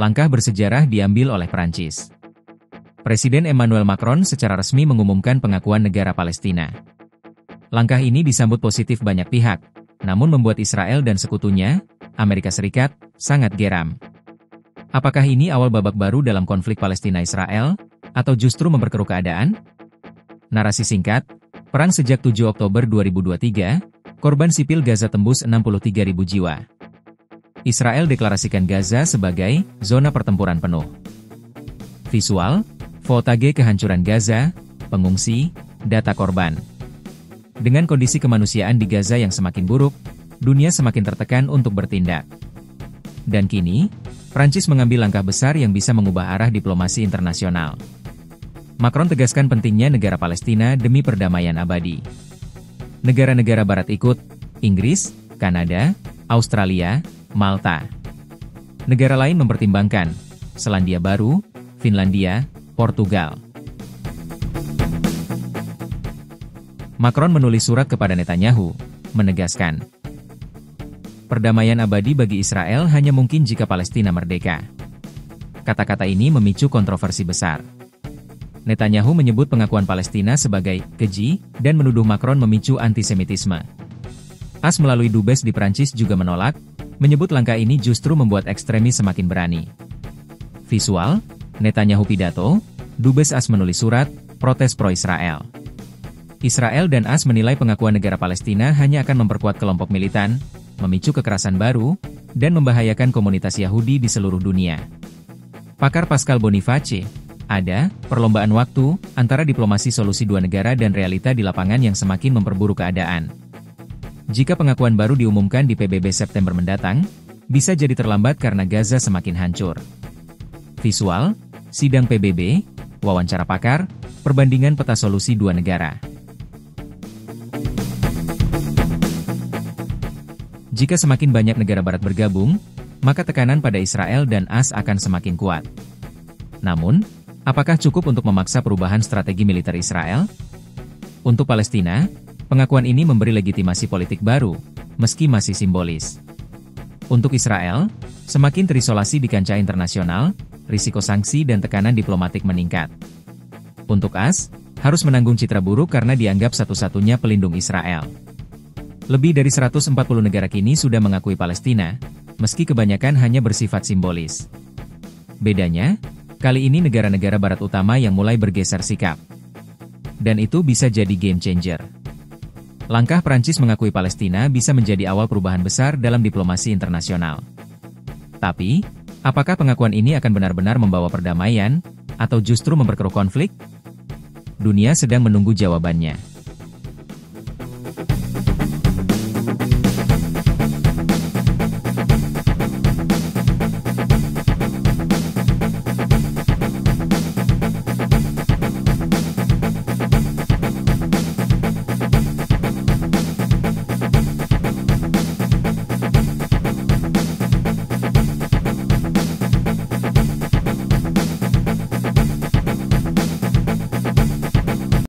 Langkah bersejarah diambil oleh Prancis. Presiden Emmanuel Macron secara resmi mengumumkan pengakuan negara Palestina. Langkah ini disambut positif banyak pihak, namun membuat Israel dan sekutunya, Amerika Serikat, sangat geram. Apakah ini awal babak baru dalam konflik Palestina-Israel, atau justru memperkeruh keadaan? Narasi singkat, perang sejak 7 Oktober 2023, korban sipil Gaza tembus 63.000 jiwa. Israel deklarasikan Gaza sebagai zona pertempuran penuh. Visual, voltage kehancuran Gaza, pengungsi, data korban. Dengan kondisi kemanusiaan di Gaza yang semakin buruk, dunia semakin tertekan untuk bertindak. Dan kini, Prancis mengambil langkah besar yang bisa mengubah arah diplomasi internasional. Macron tegaskan pentingnya negara Palestina demi perdamaian abadi. Negara-negara Barat ikut, Inggris, Kanada, Australia, Malta. Negara lain mempertimbangkan, Selandia Baru, Finlandia, Portugal. Macron menulis surat kepada Netanyahu, menegaskan, perdamaian abadi bagi Israel hanya mungkin jika Palestina merdeka. Kata-kata ini memicu kontroversi besar. Netanyahu menyebut pengakuan Palestina sebagai keji dan menuduh Macron memicu antisemitisme. AS melalui Dubes di Prancis juga menolak, menyebut langkah ini justru membuat ekstremis semakin berani. Visual, Netanyahu pidato, Dubes AS menulis surat, protes pro-Israel. Israel dan AS menilai pengakuan negara Palestina hanya akan memperkuat kelompok militan, memicu kekerasan baru, dan membahayakan komunitas Yahudi di seluruh dunia. Pakar Pascal Boniface, ada perlombaan waktu antara diplomasi solusi dua negara dan realita di lapangan yang semakin memperburuk keadaan. Jika pengakuan baru diumumkan di PBB September mendatang, bisa jadi terlambat karena Gaza semakin hancur. Visual, sidang PBB, wawancara pakar, perbandingan peta solusi dua negara. Jika semakin banyak negara barat bergabung, maka tekanan pada Israel dan AS akan semakin kuat. Namun, apakah cukup untuk memaksa perubahan strategi militer Israel? Untuk Palestina, pengakuan ini memberi legitimasi politik baru, meski masih simbolis. Untuk Israel, semakin terisolasi di kancah internasional, risiko sanksi dan tekanan diplomatik meningkat. Untuk AS, harus menanggung citra buruk karena dianggap satu-satunya pelindung Israel. Lebih dari 140 negara kini sudah mengakui Palestina, meski kebanyakan hanya bersifat simbolis. Bedanya, kali ini negara-negara barat utama yang mulai bergeser sikap. Dan itu bisa jadi game changer. Langkah Prancis mengakui Palestina bisa menjadi awal perubahan besar dalam diplomasi internasional. Tapi, apakah pengakuan ini akan benar-benar membawa perdamaian, atau justru memperkeruh konflik? Dunia sedang menunggu jawabannya.